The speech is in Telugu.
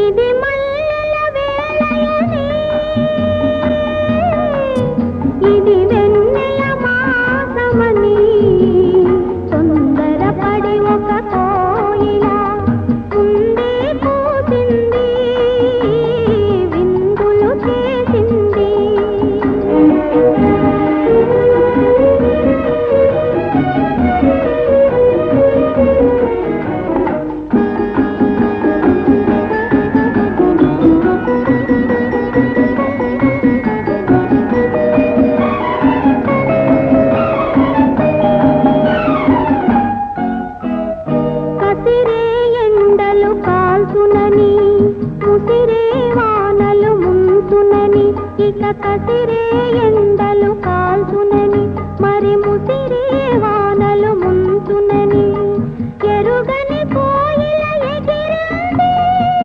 ఇది మల్లెల వేళయని, ఇది వెన్నెల మాసమని, తొందరపడి ఒక కోయిల ఉండే పూసింది, విందులు చేసింది. కసిరే ఎండలు కాల్చునని, ముసిరే వానలు ముంచునని, ఇక కసిరే ఎండలు